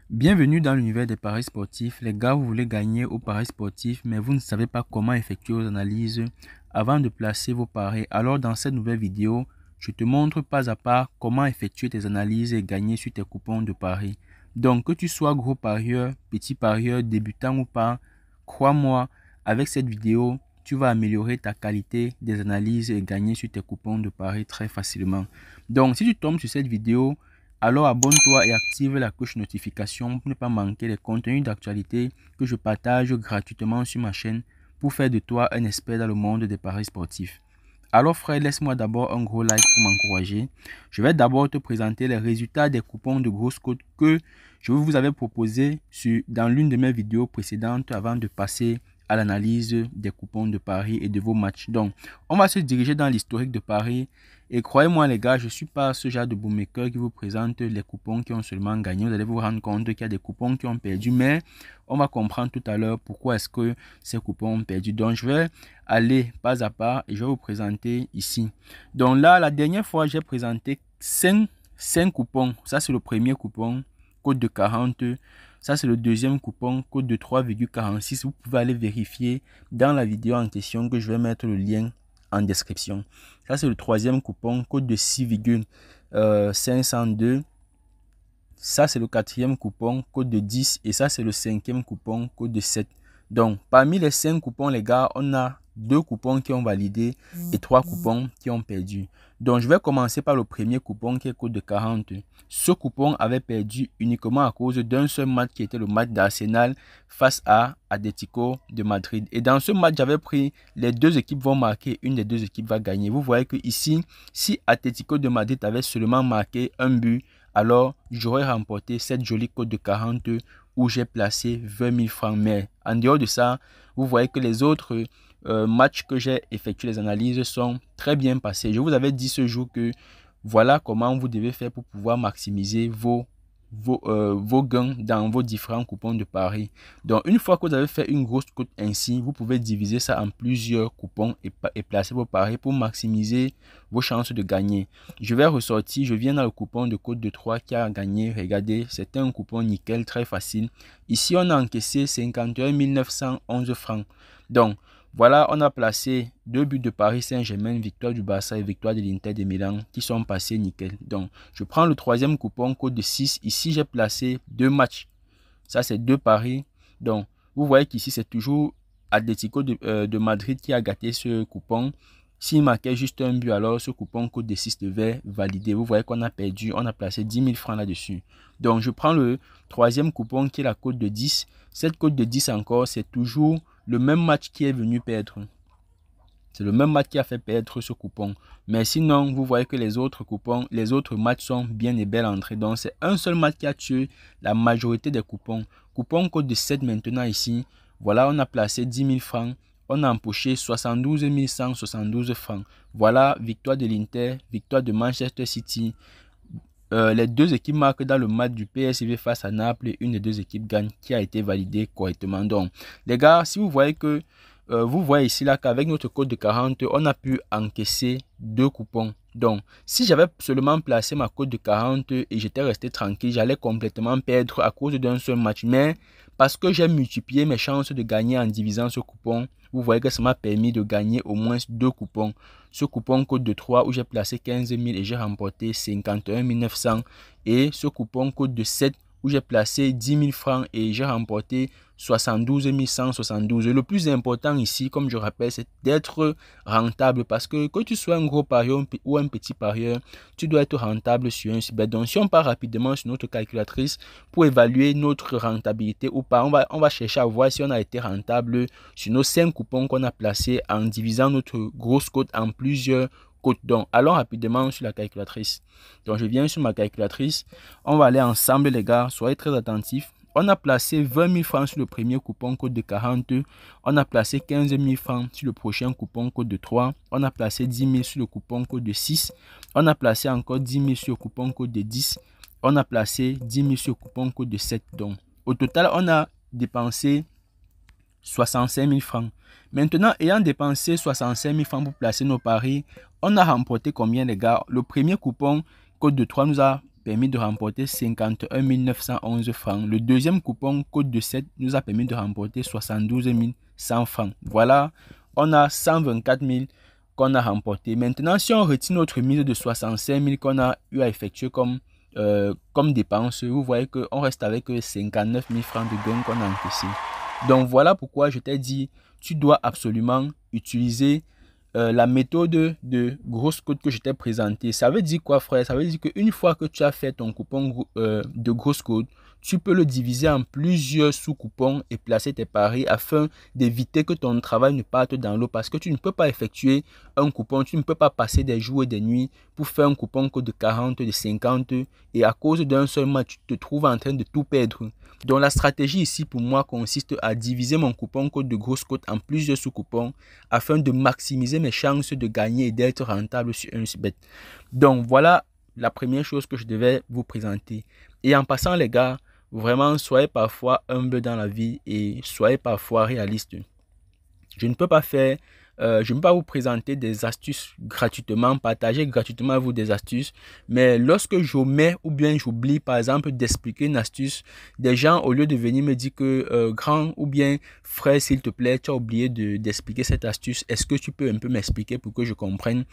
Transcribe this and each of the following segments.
Bienvenue dans l'univers des paris sportifs. Les gars, vous voulez gagner au paris sportif, mais vous ne savez pas comment effectuer vos analyses avant de placer vos paris. Alors, dans cette nouvelle vidéo, je te montre pas à pas comment effectuer tes analyses et gagner sur tes coupons de paris. Donc, que tu sois gros parieur, petit parieur, débutant ou pas, crois-moi, avec cette vidéo, tu vas améliorer ta qualité des analyses et gagner sur tes coupons de paris très facilement. Donc, si tu tombes sur cette vidéo, alors abonne-toi et active la cloche notification pour ne pas manquer les contenus d'actualité que je partage gratuitement sur ma chaîne pour faire de toi un expert dans le monde des paris sportifs. Alors frère, laisse-moi d'abord un gros like pour m'encourager. Je vais d'abord te présenter les résultats des coupons de grosses cotes que je vous avais proposés dans l'une de mes vidéos précédentes avant de passer à l'analyse des coupons de paris et de vos matchs. Donc, on va se diriger dans l'historique de paris. Et croyez-moi les gars, je ne suis pas ce genre de bookmaker qui vous présente les coupons qui ont seulement gagné. Vous allez vous rendre compte qu'il y a des coupons qui ont perdu, mais on va comprendre tout à l'heure pourquoi est-ce que ces coupons ont perdu. Donc je vais aller pas à pas et je vais vous présenter ici. Donc là, la dernière fois, j'ai présenté 5 coupons. Ça, c'est le premier coupon, code de 40. Ça, c'est le deuxième coupon, code de 3,46. Vous pouvez aller vérifier dans la vidéo en question que je vais mettre le lien en description. Ça, c'est le troisième coupon, code de 6,502. Ça, c'est le quatrième coupon, code de 10. Et ça, c'est le cinquième coupon, code de 7. Donc, parmi les 5 coupons, les gars, on a 2 coupons qui ont validé et 3 coupons qui ont perdu. Donc, je vais commencer par le premier coupon qui est code de 40. Ce coupon avait perdu uniquement à cause d'un seul match qui était le match d'Arsenal face à Atlético de Madrid. Et dans ce match, j'avais pris les deux équipes vont marquer, une des deux équipes va gagner. Vous voyez que ici, si Atlético de Madrid avait seulement marqué un but, alors j'aurais remporté cette jolie cote de 40 où j'ai placé 20 000 francs. Mais en dehors de ça, vous voyez que les autres matchs que j'ai effectué les analyses sont très bien passés. Je vous avais dit ce jour que voilà comment vous devez faire pour pouvoir maximiser vos gains dans vos différents coupons de paris. Donc, une fois que vous avez fait une grosse cote ainsi, vous pouvez diviser ça en plusieurs coupons et placer vos paris pour maximiser vos chances de gagner. Je vais ressortir, je viens dans le coupon de cote de 3 qui a gagné. Regardez, c'était un coupon nickel, très facile. Ici, on a encaissé 51 911 francs. Donc, voilà, on a placé 2 buts de Paris Saint-Germain, victoire du Barça et victoire de l'Inter de Milan qui sont passés nickel. Donc, je prends le troisième coupon, code de 6. Ici, j'ai placé 2 matchs. Ça, c'est 2 paris. Donc, vous voyez qu'ici, c'est toujours Atlético de Madrid qui a gâté ce coupon. S'il marquait juste un but, alors ce coupon code de 6 devait valider. Vous voyez qu'on a perdu, on a placé 10 000 francs là-dessus. Donc, je prends le troisième coupon qui est la cote de 10. Cette cote de 10 encore, c'est toujours le même match qui est venu perdre. C'est le même match qui a fait perdre ce coupon. Mais sinon, vous voyez que les autres coupons, les autres matchs sont bien et belle entrée. Donc, c'est un seul match qui a tué la majorité des coupons. Coupon code de 7 maintenant ici. Voilà, on a placé 10 000 francs. On a empoché 72 172 francs. Voilà, victoire de l'Inter, victoire de Manchester City. Les deux équipes marquent dans le match du PSV face à Naples et une des deux équipes gagne qui a été validée correctement. Donc, les gars, si vous voyez que vous voyez ici là qu'avec notre code de 40, on a pu encaisser 2 coupons. Donc, si j'avais seulement placé ma cote de 40 et j'étais resté tranquille, j'allais complètement perdre à cause d'un seul match. Mais parce que j'ai multiplié mes chances de gagner en divisant ce coupon, vous voyez que ça m'a permis de gagner au moins 2 coupons. Ce coupon code de 3 où j'ai placé 15 000 et j'ai remporté 51 900. Et ce coupon code de 7 où j'ai placé 10 000 francs et j'ai remporté 72 172. Le plus important ici, comme je rappelle, c'est d'être rentable parce que tu sois un gros parieur ou un petit parieur, tu dois être rentable sur un site. Donc, si on part rapidement sur notre calculatrice pour évaluer notre rentabilité ou pas, on va chercher à voir si on a été rentable sur nos 5 coupons qu'on a placés en divisant notre grosse cote en plusieurs cotes. Donc, allons rapidement sur la calculatrice. Donc, je viens sur ma calculatrice. On va aller ensemble, les gars. Soyez très attentifs. On a placé 20 000 francs sur le premier coupon code de 40. On a placé 15 000 francs sur le prochain coupon code de 3. On a placé 10 000 sur le coupon code de 6. On a placé encore 10 000 sur le coupon code de 10. On a placé 10 000 sur le coupon code de 7. Donc, au total, on a dépensé 65 000 francs. Maintenant, ayant dépensé 65 000 francs pour placer nos paris, on a remporté combien, les gars? Le premier coupon code de 3 nous a permis de remporter 51 911 francs. Le deuxième coupon code de 7 nous a permis de remporter 72 100 francs. Voilà, on a 124 000 qu'on a remporté. Maintenant, si on retire notre mise de 65 000 qu'on a eu à effectuer comme dépense, vous voyez qu'on reste avec 59 000 francs de gain qu'on a encaissé. Donc voilà pourquoi je t'ai dit, tu dois absolument utiliser la méthode de grosse cote que je t'ai présentée. Ça veut dire quoi, frère? Ça veut dire qu'une fois que tu as fait ton coupon de grosse cote, tu peux le diviser en plusieurs sous-coupons et placer tes paris afin d'éviter que ton travail ne parte dans l'eau, parce que tu ne peux pas effectuer un coupon, tu ne peux pas passer des jours et des nuits pour faire un coupon code de 40, de 50 et à cause d'un seul match, tu te trouves en train de tout perdre. Donc la stratégie ici pour moi consiste à diviser mon coupon code de grosse cote en plusieurs sous-coupons afin de maximiser mes chances de gagner et d'être rentable sur un bet. Donc voilà la première chose que je devais vous présenter. Et en passant les gars, vraiment soyez parfois humble dans la vie et soyez parfois réaliste. Je ne peux pas faire je ne peux pas vous présenter des astuces gratuitement, partager gratuitement à vous des astuces, mais lorsque j'omets ou bien j'oublie par exemple d'expliquer une astuce, des gens au lieu de venir me dire que grand ou bien frère s'il te plaît, tu as oublié d'expliquer cette astuce, est-ce que tu peux un peu m'expliquer pour que je comprenne?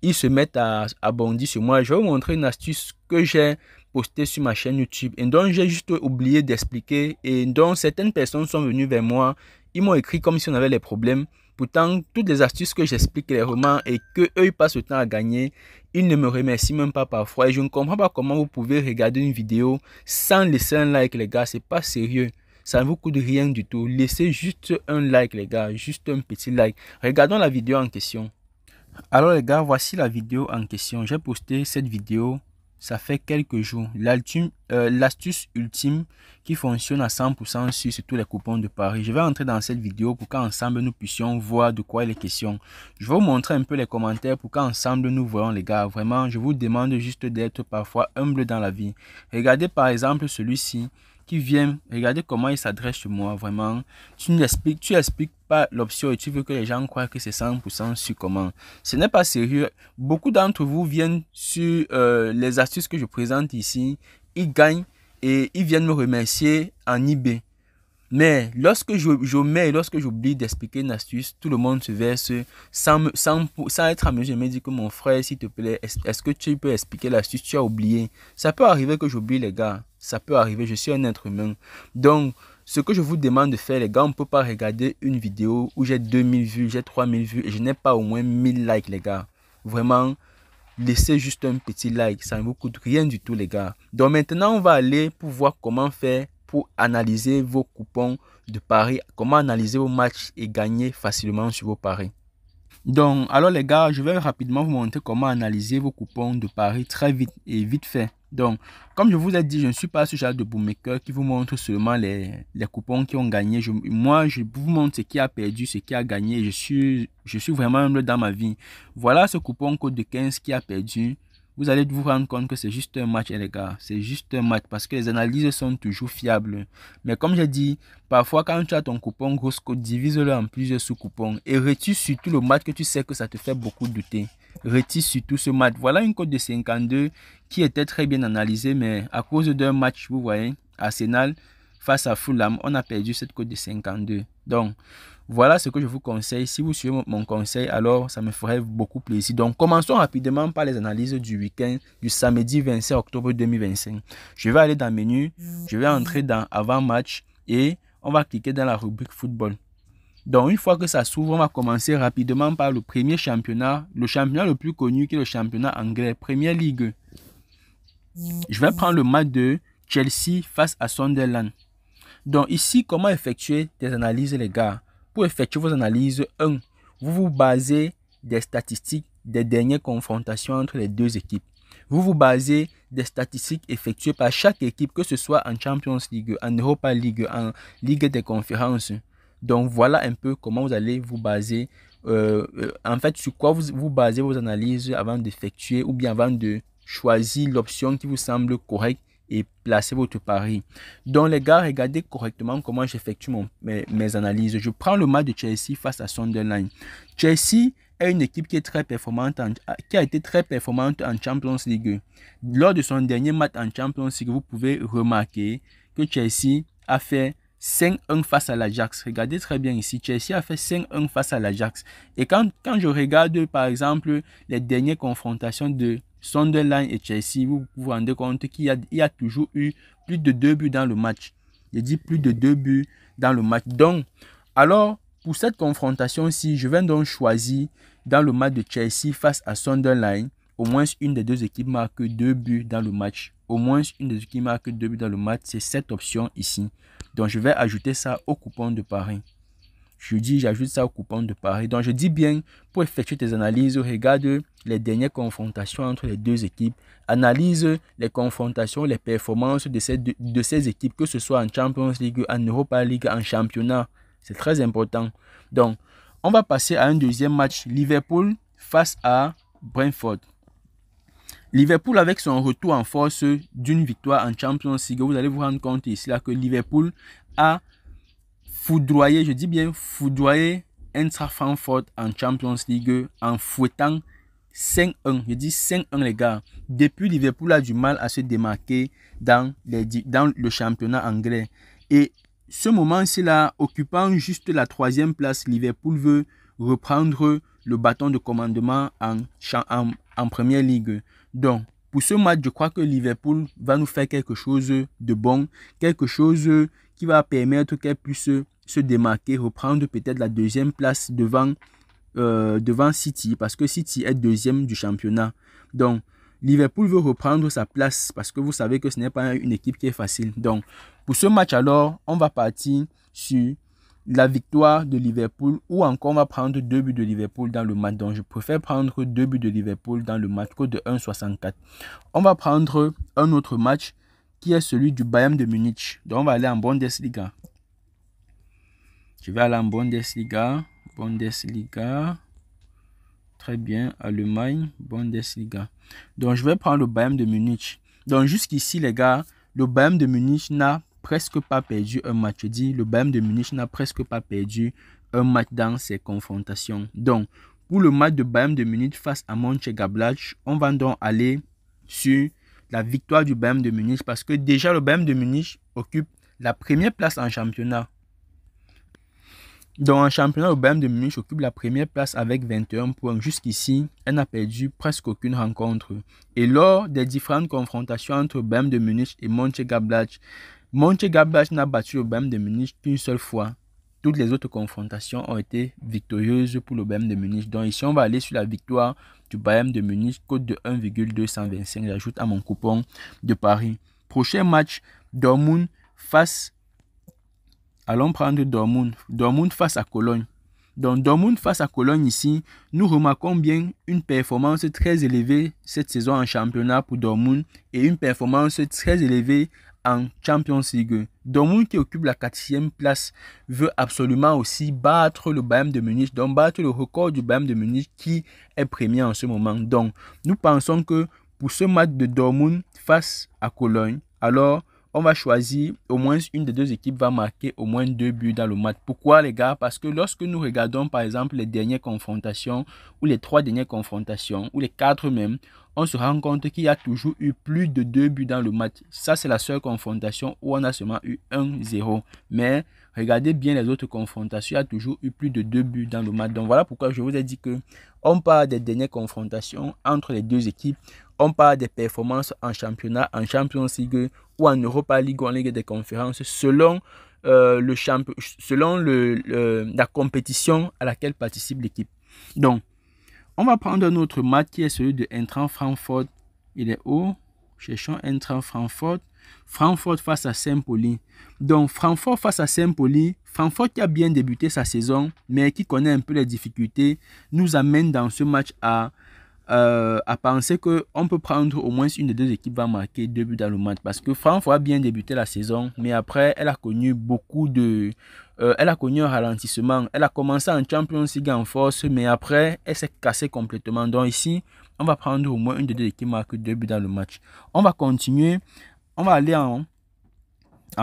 Ils se mettent à bondir sur moi. Je vais vous montrer une astuce que j'ai postée sur ma chaîne YouTube et donc j'ai juste oublié d'expliquer et donc certaines personnes sont venues vers moi, ils m'ont écrit comme si on avait les problèmes. Pourtant, toutes les astuces que j'explique clairement et qu'eux ils passent le temps à gagner, ils ne me remercient même pas parfois. Et je ne comprends pas comment vous pouvez regarder une vidéo sans laisser un like, les gars. C'est pas sérieux. Ça ne vous coûte rien du tout. Laissez juste un like, les gars. Juste un petit like. Regardons la vidéo en question. Alors, les gars, voici la vidéo en question. J'ai posté cette vidéo. Ça fait quelques jours. L'astuce ultime qui fonctionne à 100% sur tous les coupons de Paris. Je vais entrer dans cette vidéo pour qu'ensemble nous puissions voir de quoi il est question. Je vais vous montrer un peu les commentaires pour qu'ensemble nous voyons les gars. Vraiment, je vous demande juste d'être parfois humble dans la vie. Regardez par exemple celui-ci qui vient, regardez comment il s'adresse sur moi, vraiment. Tu expliques pas l'option et tu veux que les gens croient que c'est 100% sur comment. Ce n'est pas sérieux. Beaucoup d'entre vous viennent sur les astuces que je présente ici, ils gagnent et ils viennent me remercier en eBay. Mais lorsque lorsque j'oublie d'expliquer une astuce, tout le monde se verse sans être à mesure de me dire que mon frère, s'il te plaît, est-ce que tu peux expliquer l'astuce, tu as oublié. Ça peut arriver que j'oublie les gars, ça peut arriver, je suis un être humain. Donc, ce que je vous demande de faire les gars, on ne peut pas regarder une vidéo où j'ai 2000 vues, j'ai 3000 vues et je n'ai pas au moins 1000 likes les gars. Vraiment, laissez juste un petit like, ça ne vous coûte rien du tout les gars. Donc maintenant, on va aller pour voir comment faire pour analyser vos coupons de paris, comment analyser vos matchs et gagner facilement sur vos paris. Donc, alors les gars, je vais rapidement vous montrer comment analyser vos coupons de paris très vite et vite fait. Donc, comme je vous ai dit, je ne suis pas ce genre de bookmaker qui vous montre seulement les coupons qui ont gagné. Moi, je vous montre ce qui a perdu, ce qui a gagné. Je suis vraiment humble dans ma vie. Voilà ce coupon code de 15 qui a perdu. Vous allez vous rendre compte que c'est juste un match, les gars. C'est juste un match parce que les analyses sont toujours fiables. Mais comme j'ai dit, parfois quand tu as ton coupon grosse cote, divise-le en plusieurs sous-coupons et retire surtout le match que tu sais que ça te fait beaucoup douter. Retire surtout ce match. Voilà une cote de 52 qui était très bien analysée, mais à cause d'un match, vous voyez, Arsenal face à Fulham, on a perdu cette cote de 52. Donc, voilà ce que je vous conseille. Si vous suivez mon conseil, alors ça me ferait beaucoup plaisir. Donc, commençons rapidement par les analyses du week-end du samedi 25 octobre 2025. Je vais aller dans le menu, je vais entrer dans avant-match et on va cliquer dans la rubrique football. Donc, une fois que ça s'ouvre, on va commencer rapidement par le premier championnat, le championnat le plus connu qui est le championnat anglais, Premier League. Je vais prendre le match de Chelsea face à Sunderland. Donc, ici, comment effectuer des analyses, les gars? Pour effectuer vos analyses, vous vous basez des statistiques des dernières confrontations entre les deux équipes. Vous vous basez des statistiques effectuées par chaque équipe, que ce soit en Champions League, en Europa League, en Ligue des conférences. Donc, voilà un peu comment vous allez vous baser. En fait, sur quoi vous basez vos analyses avant d'effectuer ou bien avant de choisir l'option qui vous semble correcte et placez votre pari. Donc les gars, regardez correctement comment j'effectue mes analyses. Je prends le match de Chelsea face à Sunderland. Chelsea est une équipe qui est très performante, qui a été très performante en Champions League. Lors de son dernier match en Champions League, vous pouvez remarquer que Chelsea a fait 5-1 face à l'Ajax. Regardez très bien ici, Chelsea a fait 5-1 face à l'Ajax. Et quand je regarde par exemple les dernières confrontations de Sunderland et Chelsea, vous vous rendez compte qu'il y a toujours eu plus de 2 buts dans le match. Je dis plus de 2 buts dans le match. Donc, alors, pour cette confrontation-ci, je vais donc choisir dans le match de Chelsea face à Sunderland, au moins une des deux équipes marque 2 buts dans le match. Au moins une des équipes marque 2 buts dans le match, c'est cette option ici. Donc, je vais ajouter ça au coupon de pari. J'ajoute ça au coupon de pari. Donc, je dis bien, pour effectuer tes analyses, regarde les dernières confrontations entre les deux équipes. Analyse les confrontations, les performances de ces équipes, que ce soit en Champions League, en Europa League, en championnat. C'est très important. Donc, on va passer à un deuxième match. Liverpool face à Brentford. Liverpool avec son retour en force d'une victoire en Champions League, vous allez vous rendre compte ici là que Liverpool a foudroyé, je dis bien foudroyé, Eintracht Francfort en Champions League en fouettant 5-1. Je dis 5-1 les gars. Depuis, Liverpool a du mal à se démarquer dans le championnat anglais. Et ce moment-ci là, occupant juste la 3e place, Liverpool veut reprendre le bâton de commandement en Première Ligue. Donc, pour ce match, je crois que Liverpool va nous faire quelque chose de bon, quelque chose qui va permettre qu'elle puisse se démarquer, reprendre peut-être la 2e place devant City, parce que City est 2e du championnat. Donc, Liverpool veut reprendre sa place parce que vous savez que ce n'est pas une équipe qui est facile. Donc, pour ce match alors, on va partir sur la victoire de Liverpool ou encore on va prendre 2 buts de Liverpool dans le match. Donc, je préfère prendre 2 buts de Liverpool dans le match que de 1,64. On va prendre un autre match qui est celui du Bayern de Munich. Donc, on va aller en Bundesliga. Je vais aller en Bundesliga. Très bien, Allemagne, Bundesliga. Donc, je vais prendre le Bayern de Munich. Donc, jusqu'ici, les gars, le Bayern de Munich n'a presque pas perdu un match. Je dis, le Bayern de Munich n'a presque pas perdu un match dans ses confrontations. Donc, pour le match de Bayern de Munich face à Mönchengladbach, on va donc aller sur la victoire du Bayern de Munich parce que déjà, le Bayern de Munich occupe la 1e place en championnat. Donc, en championnat, le Bayern de Munich occupe la 1e place avec 21 points. Jusqu'ici, elle n'a perdu presque aucune rencontre. Et lors des différentes confrontations entre Bayern de Munich et Mönchengladbach, Mönchengladbach n'a battu le Bayern de Munich qu'une seule fois. Toutes les autres confrontations ont été victorieuses pour le Bayern de Munich. Donc ici, on va aller sur la victoire du Bayern de Munich, cote de 1,225. J'ajoute à mon coupon de pari. Prochain match, Dortmund face... Allons prendre Dortmund. Dortmund face à Cologne. Donc, Dortmund face à Cologne ici, nous remarquons bien une performance très élevée cette saison en championnat pour Dortmund et une performance très élevée en Champions League. Dortmund qui occupe la 4e place veut absolument aussi battre le Bayern de Munich, donc battre le record du Bayern de Munich qui est premier en ce moment. Donc, nous pensons que pour ce match de Dortmund face à Cologne, alors on va choisir au moins une des deux équipes va marquer au moins 2 buts dans le match. Pourquoi les gars? Parce que lorsque nous regardons par exemple les dernières confrontations ou les 3 dernières confrontations ou les 4 même, on se rend compte qu'il y a toujours eu plus de 2 buts dans le match. Ça c'est la seule confrontation où on a seulement eu 1-0. Mais regardez bien les autres confrontations, il y a toujours eu plus de 2 buts dans le match. Donc voilà pourquoi je vous ai dit que on parle des dernières confrontations entre les deux équipes. On parle des performances en championnat, en Champions League ou en Europa League ou en Ligue des conférences selon, la compétition à laquelle participe l'équipe. Donc, on va prendre un autre match qui est celui de Eintracht Francfort. Il est où? Cherchons Eintracht Francfort. Francfort face à Saint-Pauli. Donc, Francfort face à Saint-Pauli. Francfort qui a bien débuté sa saison, mais qui connaît un peu les difficultés, nous amène dans ce match à penser qu'on peut prendre au moins une des deux équipes va marquer 2 buts dans le match. Parce que Francfort a bien débuté la saison, mais après, elle a connu elle a connu un ralentissement. Elle a commencé en Champions League en force, mais après, elle s'est cassée complètement. Donc ici, on va prendre au moins une des deux équipes marque 2 buts dans le match. On va continuer. on va aller en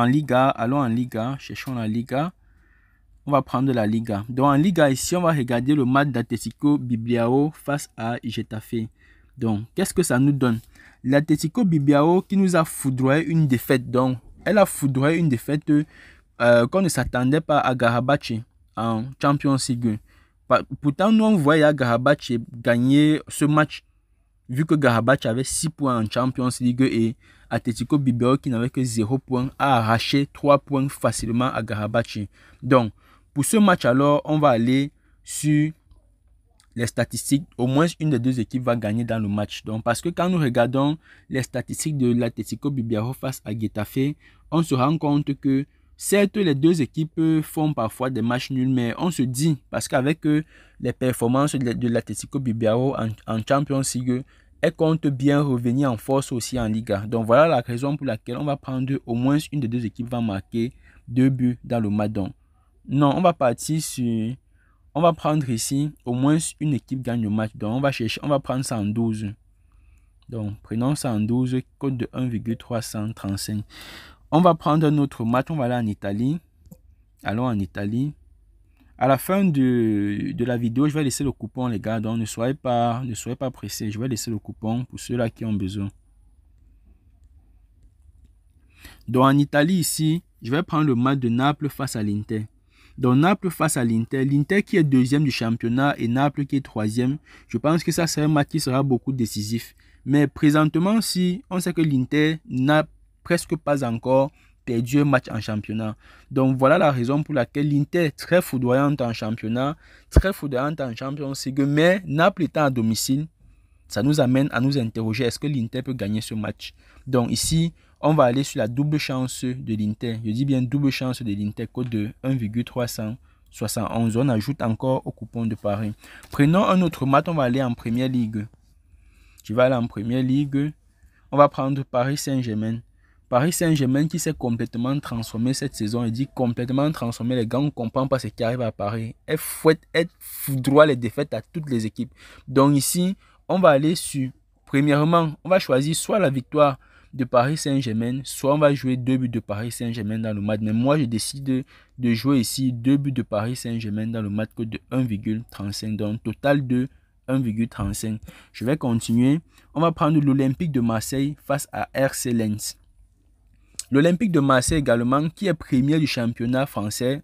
Liga. Allons en Liga. Cherchons la Liga. On va prendre la Liga. Donc en Liga, ici, on va regarder le match d'Atlético Bilbao face à Getafe. Donc, qu'est-ce que ça nous donne? L'Atlético Bilbao qui nous a foudroyé une défaite. Donc, elle a foudroyé une défaite qu'on ne s'attendait pas à Garabache en Champions League. Pourtant, nous, on voyait Garabache gagner ce match, vu que Garabache avait 6 points en Champions League et Atlético Bilbao qui n'avait que 0 points a arraché 3 points facilement à Garabache. Donc, pour ce match alors, on va aller sur les statistiques. Au moins une des deux équipes va gagner dans le match. Donc, parce que quand nous regardons les statistiques de l'Atlético Bilbao face à Getafe, on se rend compte que certes, les deux équipes font parfois des matchs nuls, mais on se dit, parce qu'avec les performances de l'Atlético Bilbao en Champions League, elle compte bien revenir en force aussi en Liga. Donc voilà la raison pour laquelle on va prendre au moins une des deux équipes va marquer 2 buts dans le match. Donc, non, on va partir sur... On va prendre ici, au moins une équipe gagne le match. Donc, on va prendre ça en 12. Donc, prenons ça en 12, code de 1,335. On va prendre un autre match, on va aller en Italie. Allons en Italie. À la fin de la vidéo, je vais laisser le coupon, les gars. Donc, ne soyez pas pressés. Je vais laisser le coupon pour ceux-là qui ont besoin. Donc, en Italie, ici, je vais prendre le match de Naples face à l'Inter. Donc, Naples face à l'Inter. L'Inter qui est deuxième du championnat et Naples qui est troisième. Je pense que ça sera un match qui sera beaucoup décisif. Mais présentement, si on sait que l'Inter n'a presque pas encore perdu un match en championnat. Donc, voilà la raison pour laquelle l'Inter est très foudroyante en championnat, très foudroyante en Champions League. Mais Naples étant à domicile, ça nous amène à nous interroger, est-ce que l'Inter peut gagner ce match? Donc ici, on va aller sur la double chance de l'Inter. Je dis bien double chance de l'Inter, code de 1,371. On ajoute encore au coupon de Paris. Prenons un autre match, on va aller en Première Ligue. Je vais aller en Première Ligue. On va prendre Paris Saint-Germain. Paris Saint-Germain qui s'est complètement transformé cette saison. Il dit complètement transformé. Les gars, on ne comprend pas ce qui arrive à Paris. Elle foudroie les défaites à toutes les équipes. Donc ici, on va aller sur, premièrement, on va choisir soit la victoire de Paris Saint-Germain, soit on va jouer 2 buts de Paris Saint-Germain dans le match. Mais moi, je décide de jouer ici 2 buts de Paris Saint-Germain dans le match de 1,35. Donc, total de 1,35. Je vais continuer. On va prendre l'Olympique de Marseille face à RC Lens. L'Olympique de Marseille également, qui est premier du championnat français.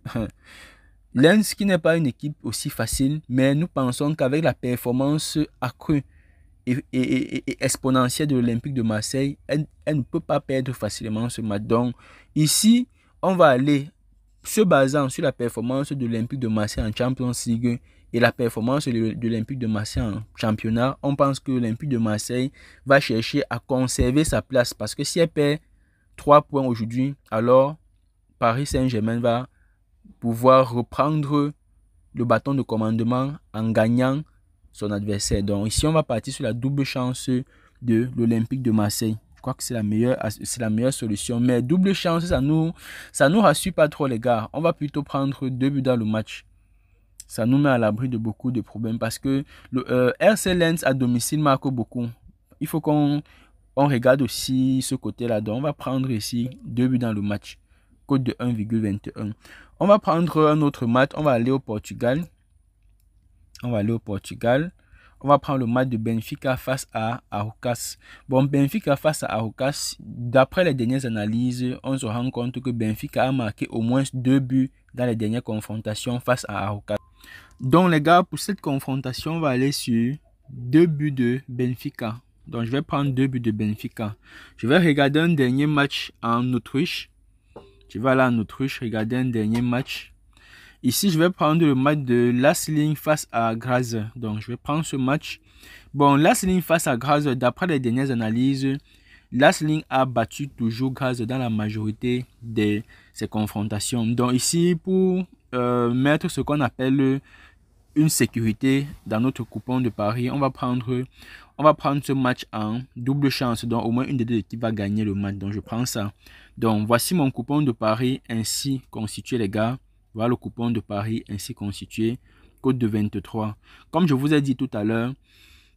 Lens qui n'est pas une équipe aussi facile, mais nous pensons qu'avec la performance accrue et exponentielle de l'Olympique de Marseille, elle ne peut pas perdre facilement ce match. Donc ici, on va aller se basant sur la performance de l'Olympique de Marseille en Champions League et la performance de l'Olympique de Marseille en championnat. On pense que l'Olympique de Marseille va chercher à conserver sa place parce que si elle perd 3 points aujourd'hui, alors Paris Saint-Germain va pouvoir reprendre le bâton de commandement en gagnant son adversaire. Donc ici, on va partir sur la double chance de l'Olympique de Marseille. Je crois que c'est la meilleure solution. Mais double chance, ça nous rassure pas trop, les gars. On va plutôt prendre 2 buts dans le match. Ça nous met à l'abri de beaucoup de problèmes parce que le RC Lens à domicile marque beaucoup. Il faut qu'on regarde aussi ce côté-là. Donc on va prendre ici 2 buts dans le match. Code de 1,21. On va prendre un autre match. On va aller au Portugal. On va prendre le match de Benfica face à Aroucas. Bon, Benfica face à Aroucas, d'après les dernières analyses, on se rend compte que Benfica a marqué au moins 2 buts dans les dernières confrontations face à Aroucas. Donc les gars, pour cette confrontation, on va aller sur 2 buts de Benfica. Donc je vais prendre 2 buts de Benfica. Je vais regarder un dernier match en Autriche. Je vais aller en Autriche, regarder un dernier match. Ici, je vais prendre le match de Lassling face à Graz. Donc, je vais prendre ce match. Bon, Lassling face à Graz, d'après les dernières analyses, Lassling a battu toujours Graz dans la majorité de ses confrontations. Donc, ici, pour mettre ce qu'on appelle une sécurité dans notre coupon de Paris, on va prendre ce match en double chance. Donc, au moins une des deux équipes va gagner le match. Donc, je prends ça. Donc, voici mon coupon de Paris ainsi constitué, les gars. Voilà le coupon de Paris ainsi constitué, code de 23. Comme je vous ai dit tout à l'heure,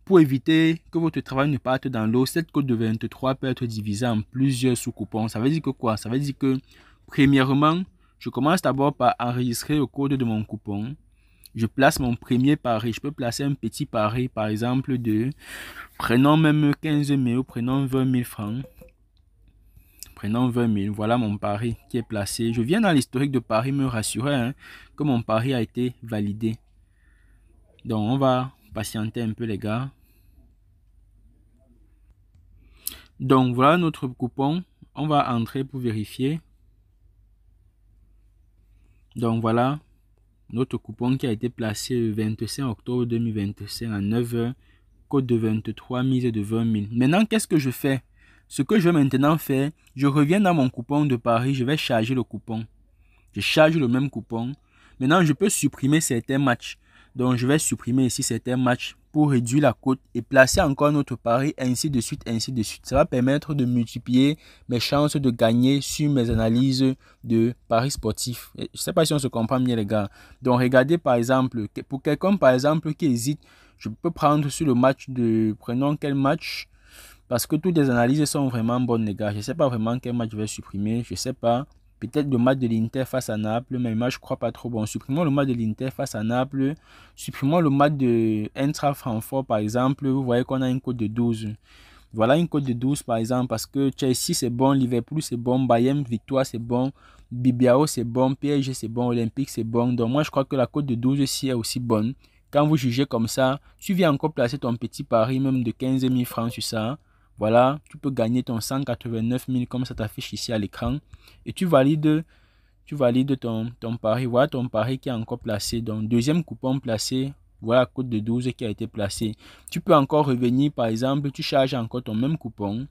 Pour éviter que votre travail ne parte dans l'eau, cette cote de 23 peut être divisée en plusieurs sous-coupons. Ça veut dire que quoi? Ça veut dire que, premièrement, je commence d'abord par enregistrer le code de mon coupon. Je place mon premier pari. Je peux placer un petit pari, par exemple, prenons même 15 000, prenons 20 000 francs. Prenons 20 000. Voilà mon pari qui est placé. Je viens dans l'historique de pari me rassurer que mon pari a été validé. Donc, on va patienter un peu, les gars. Donc, voilà notre coupon. On va entrer pour vérifier. Donc, voilà notre coupon qui a été placé le 25 octobre 2025 à 9 h. Code de 23, mise de 20 000. Maintenant, qu'est-ce que je fais? Ce que je vais maintenant faire, je reviens dans mon coupon de pari. Je vais charger le coupon. Je charge le même coupon. Maintenant, je peux supprimer certains matchs. Donc, je vais supprimer ici certains matchs pour réduire la cote et placer encore notre pari, ainsi de suite, ainsi de suite. Ça va permettre de multiplier mes chances de gagner sur mes analyses de paris sportifs. Je ne sais pas si on se comprend bien, les gars. Donc, regardez par exemple, pour quelqu'un par exemple qui hésite, je peux prendre sur le match de... Prenons quel match? Parce que toutes les analyses sont vraiment bonnes, les gars. Je ne sais pas vraiment quel match je vais supprimer. Je ne sais pas. Peut-être le match de l'Inter face à Naples, mais moi je ne crois pas trop. Bon, supprimons le match de l'Inter face à Naples. Supprimons le match de Eintracht Francfort, par exemple. Vous voyez qu'on a une cote de 12. Voilà une cote de 12, par exemple, parce que Chelsea c'est bon, Liverpool c'est bon, Bayern Victoire c'est bon, Bilbao c'est bon, PSG c'est bon, Olympique c'est bon. Donc moi je crois que la cote de 12 ici est aussi bonne. Quand vous jugez comme ça, tu viens encore placer ton petit pari même de 15 000 francs sur ça. Voilà, tu peux gagner ton 189 000 comme ça t'affiche ici à l'écran. Et tu valides ton pari. Voilà ton pari qui est encore placé. Donc, deuxième coupon placé. Voilà la cote de 12 qui a été placée. Tu peux encore revenir, par exemple, tu charges encore ton même coupon.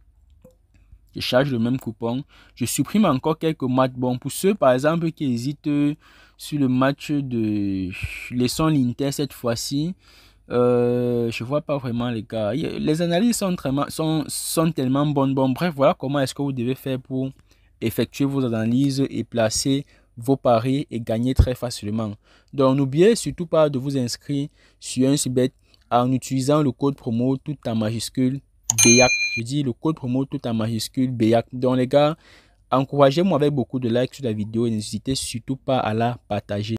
Je charge le même coupon. Je supprime encore quelques matchs. Bon, pour ceux, par exemple, qui hésitent sur le match de... Laissons l'Inter cette fois-ci. Je vois pas vraiment, les gars. Les analyses sont tellement bonnes. Bon, bref, voilà comment est-ce que vous devez faire pour effectuer vos analyses et placer vos paris et gagner très facilement. Donc, n'oubliez surtout pas de vous inscrire sur UnSbet en utilisant le code promo tout en majuscule BEAC. Je dis le code promo tout en majuscule BEAC. Donc, les gars, encouragez-moi avec beaucoup de likes sur la vidéo et n'hésitez surtout pas à la partager.